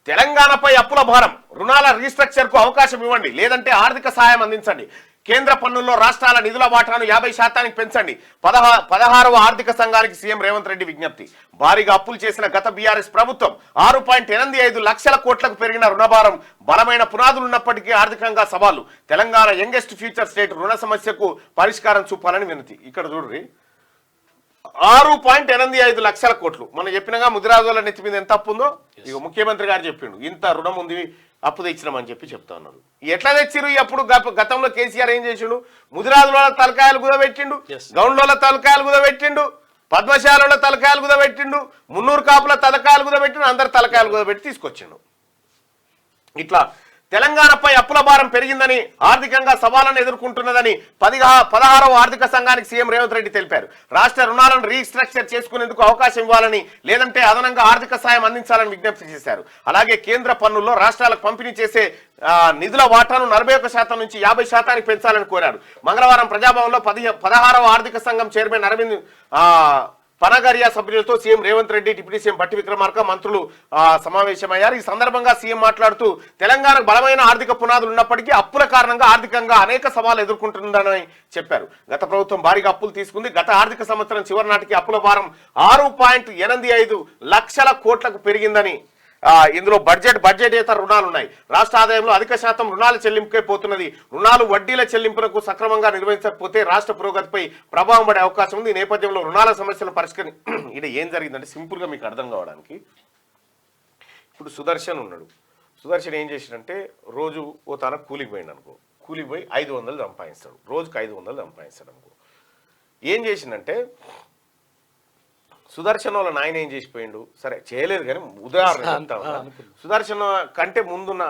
తెలంగాణపై అప్పుల భారం, రుణాల రీస్ట్రక్చర్ కు అవకాశం ఇవ్వండి, లేదంటే ఆర్థిక సాయం అందించండి. కేంద్ర పన్నుల్లో రాష్ట్రాల నిధుల వాటాను 50% పెంచండి. 16వ ఆర్థిక సంఘానికి సీఎం రేవంత్ రెడ్డి విజ్ఞప్తి. భారీగా అప్పులు చేసిన గత బీఆర్ఎస్ ప్రభుత్వం 6.85 లక్షల కోట్లకు పెరిగిన రుణభారం, బలమైన పునాదులున్నప్పటికీ ఆర్థికంగా సవాళ్లు. తెలంగాణ యంగెస్ట్ ఫ్యూచర్ స్టేట్, రుణ సమస్యకు పరిష్కారం చూపాలని వినతి. ఇక్కడ చూడండి, 6.85 లక్షల కోట్లు. మనం చెప్పినగా ముదిరాజుల నెత్తి మీద ఎంత అప్పు ఉందో ఇక ముఖ్యమంత్రి గారు చెప్పిండు, ఇంత రుణం ఉంది, అప్పు తెచ్చినామని చెప్తా ఉన్నారు. ఎట్లా తెచ్చిరు? అప్పుడు గతంలో కేసీఆర్ ఏం చేసిండు? ముదిరాజుల తలకాయలు కుదబెట్టిండు, గౌండ్ల తలకాయలు కుదబెట్టిండు, పద్మశాల తలకాయలు కుదబెట్టిండు, మున్నూరు కాపుల తలకాయలు కుదబెట్టిండు, అందరు తలకాయలు కుదబెట్టి తీసుకొచ్చిండు. ఇట్లా తెలంగాణపై అప్పుల భారం పెరిగిందని, ఆర్థికంగా సవాళ్లను ఎదుర్కొంటున్నదని 16వ ఆర్థిక సంఘానికి సీఎం రేవంత్ రెడ్డి తెలిపారు. రాష్ట్ర రుణాలను రీస్ట్రక్చర్ చేసుకునేందుకు అవకాశం ఇవ్వాలని, లేదంటే అదనంగా ఆర్థిక సాయం అందించాలని విజ్ఞప్తి చేశారు. అలాగే కేంద్ర పన్నుల్లో రాష్ట్రాలకు పంపిణీ చేసే నిధుల వాటాను 41% నుంచి 50% పెంచాలని కోరారు. మంగళవారం ప్రజాభవన్లో 16వ ఆర్థిక సంఘం చైర్మన్ అరవింద్ పనగరియా సభ్యులతో CM Revanth Reddy, deputy CM Bhatti Vikramarka, మంత్రులు సమావేశమయ్యారు. ఈ సందర్భంగా సీఎం మాట్లాడుతూ తెలంగాణకు బలమైన ఆర్థిక పునాదులు ఉన్నప్పటికీ అప్పుల కారణంగా ఆర్థికంగా అనేక సవాళ్లు ఎదుర్కొంటుందని చెప్పారు. గత ప్రభుత్వం భారీగా అప్పులు తీసుకుంది. గత ఆర్థిక సంవత్సరం చివరి నాటికి అప్పుల భారం 6.85 లక్షల కోట్లకు పెరిగిందని, ఇందులో బడ్జెటేతర రుణాలు ఉన్నాయి. రాష్ట్ర ఆదాయంలో అధిక శాతం రుణాల చెల్లింపుకే పోతున్నది. రుణాలు వడ్డీల చెల్లింపులకు సక్రమంగా నిర్వహించకపోతే రాష్ట్ర పురోగతిపై ప్రభావం పడే అవకాశం ఉంది. ఈ నేపథ్యంలో రుణాల సమస్యలను ఇది ఏం జరిగిందంటే సింపుల్ గా మీకు అర్థం కావడానికి, ఇప్పుడు సుదర్శన్ ఉన్నాడు. సుదర్శన్ ఏం చేసినంటే రోజు ఓ తన కూలికి పోయింది అనుకో, కూలికి పోయి 500 సంపాదిస్తాడు, రోజుకు 500 సంపాదిస్తాడు అనుకో. ఏం చేసిందంటే సుదర్శన్ వాళ్ళ నాయన ఏం చేసిపోయిండు, సరే చేయలేదు కానీ ఉదాహరణ చెప్తాను. సుదర్శన్ కంటే ముందున్న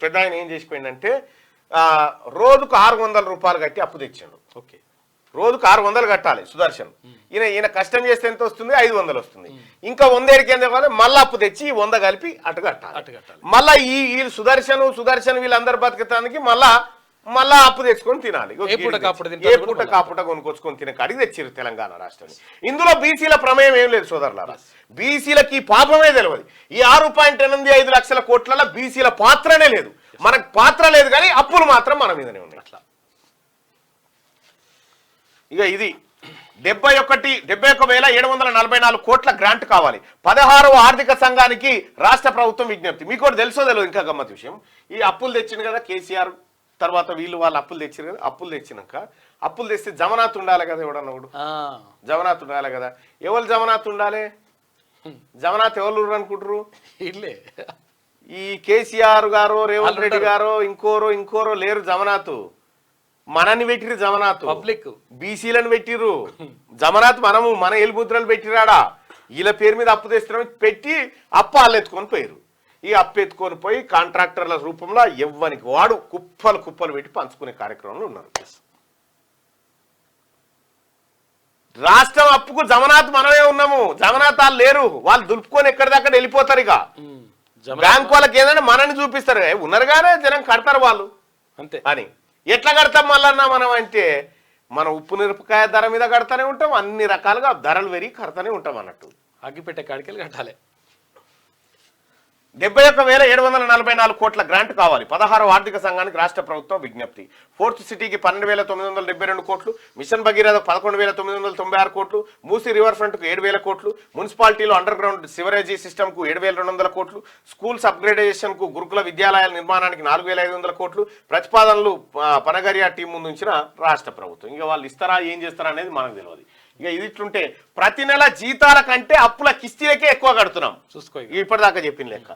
పెద్ద ఆయన ఏం చేసిపోయిందంటే రోజుకు 600 రూపాయలు కట్టి అప్పు తెచ్చాడు. ఓకే, రోజుకు 600 కట్టాలి సుదర్శన్. ఈయన కష్టం చేస్తే ఎంత వస్తుంది? 500 వస్తుంది. ఇంకా 100 ఏడికి ఎంత కావాలి? మళ్ళీ అప్పు తెచ్చి 100 కలిపి అటు కట్టాలి. మళ్ళీ ఈ సుదర్శన్ వీళ్ళందరూ బతికటానికి మళ్ళా అప్పు తెచ్చుకొని తినాలి. ఏ పూట కాపుట కొనుక్కొచ్చుకొని తినే కాడికి తెచ్చిరు తెలంగాణ రాష్ట్రాన్ని. ఇందులో బీసీల ప్రమేయం ఏం లేదు సోదరులారా. బీసీలకి ఈ పాపమే తెలియదు. ఈ 6.85 లక్షల కోట్ల బీసీల పాత్రనే లేదు. మనకు పాత్ర లేదు కానీ అప్పులు మాత్రం మన మీదనే ఉన్నాయి. ఇక ఇది 71,744 కోట్ల గ్రాంట్ కావాలి. 16వ ఆర్థిక సంఘానికి రాష్ట్ర ప్రభుత్వం విజ్ఞప్తి. మీకు కూడా తెలుసో తెలియదు ఇంకా గమ్మత్ విషయం. ఈ అప్పులు తెచ్చింది కదా కేసీఆర్, తర్వాత వాళ్ళు అప్పులు తెచ్చారు కదా. అప్పులు తెచ్చినాక అప్పులు తెస్తే జమనాథ్ ఉండాలి కదా, ఎవడన్నా ఒకడు జమనాథ్ ఉండాలి కదా. ఎవరు జమనాథ్ ఉండాలి? జమనాథ్ ఎవరు అనుకుంటారు? ఇల్లే ఈ కేసీఆర్ గారు, రేవంత్ రెడ్డి గారు, ఇంకోరో లేరు జమనాథ్. మనని పెట్టిరు జమనాథ్, పబ్లిక్ బీసీలను పెట్టిరు జమనాథ్. మన ఎలుముద్రలు పెట్టిరాడా. వీళ్ళ పేరు మీద అప్పు తెస్తున్నాం పెట్టి అప్పు వాళ్ళు ఎత్తుకొని పోయారు. ఈ అప్పు ఎత్తుకొని పోయి కాంట్రాక్టర్ల రూపంలో ఎవ్వనికి వాడు కుప్పలు పెట్టి పంచుకునే కార్యక్రమంలో ఉన్నారు. రాష్ట్రం అప్పుకు జమనాథ్ మనమే ఉన్నాము, జమనాథ్ వాళ్ళు లేరు. వాళ్ళు దులుపుకొని ఎక్కడిదక్కడ వెళ్ళిపోతారు. ఇక బ్యాంకు వాళ్ళకి ఏదైనా మనని చూపిస్తారు, ఉన్నారుగానే జనం కడతారు వాళ్ళు అంతే అని. ఎట్లా కడతాం మళ్ళన్నా మనం అంటే, మనం ఉప్పు మిరపకాయ ధర మీద కడతానే ఉంటాం, అన్ని రకాలుగా ధరలు పెరిగి కడతానే ఉంటాం అన్నట్టు. అగ్గిపెట్టే కాడికెళ్ళి కట్టాలి. 71,744 కోట్ల గ్రాంట్ కావాలి. 16వ ఆర్థిక సంఘానికి రాష్ట్ర ప్రభుత్వం విజ్ఞప్తి. ఫోర్త్ సిటీకి 12,972 కోట్లు, మిషన్ భగీరథ 11,996 కోట్లు, మూసీ రివర్ ఫ్రంట్ కు 7,000 కోట్లు, మున్సిపాలిటీలో అండర్ గ్రౌండ్ సివరేజీ సిస్టమ్ కు 7,200 కోట్లు, స్కూల్స్ అప్గ్రేడేషన్ కు, గురుకుల విద్యాలయాల నిర్మాణానికి 4,500 కోట్లు ప్రతిపాదనలు పనగరియా టీం ముందు ఉంచిన రాష్ట్ర ప్రభుత్వం. ఇంకా వాళ్ళు ఇస్తారా ఏం చేస్తారా అనేది మనకు తెలియదు. ఇక ఇది ఇట్లుంటే ప్రతి నెల జీతాల కంటే అప్పుల కిస్తీలకే ఎక్కువ కడుతున్నాం. చూసుకో, ఇప్పటిదాకా చెప్పిన లెక్క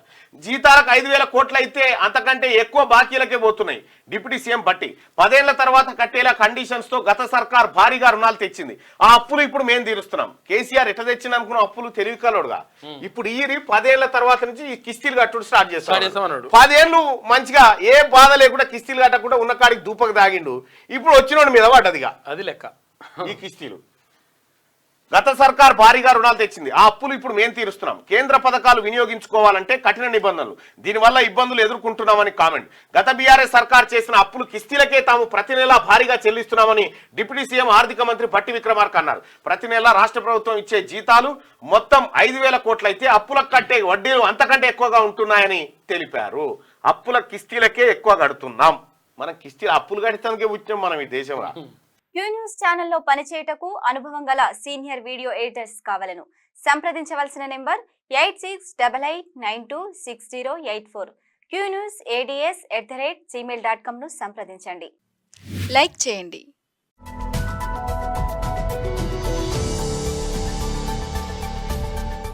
జీతాలకు 5,000 కోట్లు అయితే అంతకంటే ఎక్కువ బాకీలకే పోతున్నాయి. డిప్యూటీ సీఎం భట్టి 10 ఏళ్ల తర్వాత కట్టేలా కండిషన్స్ తో గత సర్కార్ భారీగా రుణాలు తెచ్చింది. ఆ అప్పులు ఇప్పుడు మేము తీరుస్తున్నాం. కేసీఆర్ ఎట్లా తెచ్చింది అనుకున్న అప్పులు తెలివికలోడుగా ఇప్పుడు ఈ 10 ఏళ్ల తర్వాత నుంచి ఈ కిస్తీలు కట్టుడు స్టార్ట్ చేస్తాడు. 10 ఏళ్ళు మంచిగా ఏ బాధ లేకుండా కిస్తీలు కట్టకుండా ఉన్న కాడికి దూపకు దాగిండు. ఇప్పుడు వచ్చినోడి మీద పడ్డదిగా అది లెక్క ఈ కిస్తీలు. గత సర్కార్ భారీగా రుణాలు తెచ్చింది, ఆ అప్పులు ఇప్పుడు మేము తీరుస్తున్నాం. కేంద్ర పథకాలు వినియోగించుకోవాలంటే కఠిన నిబంధనలు, దీనివల్ల ఇబ్బందులు ఎదుర్కొంటున్నామని కామెంట్. గత బీఆర్ఎస్ సర్కార్ చేసిన అప్పులు కిస్తీలకే తాము ప్రతి నెలా భారీగా చెల్లిస్తున్నామని డిప్యూటీ సీఎం ఆర్థిక మంత్రి భట్టి విక్రమార్క అన్నారు. ప్రతి నెలా రాష్ట్ర ప్రభుత్వం ఇచ్చే జీతాలు మొత్తం 5,000 కోట్లయితే అప్పులకు కట్టే వడ్డీలు అంతకంటే ఎక్కువగా ఉంటున్నాయని తెలిపారు. అప్పుల కిస్తీలకే ఎక్కువ కడుతున్నాం, మనం కిస్తీ అప్పులు కట్టడానికే వచ్చాం మనం ఈ దేశంలో. క్యూ న్యూస్ ఛానల్లో పనిచేయటకు అనుభవం గల సీనియర్ వీడియో ఎడిటర్స్ కావాలను సంప్రదించవలసిన నెంబర్ 8688926084. qnewsads@gmail.com ను సంప్రదించండి. లైక్ చేయండి.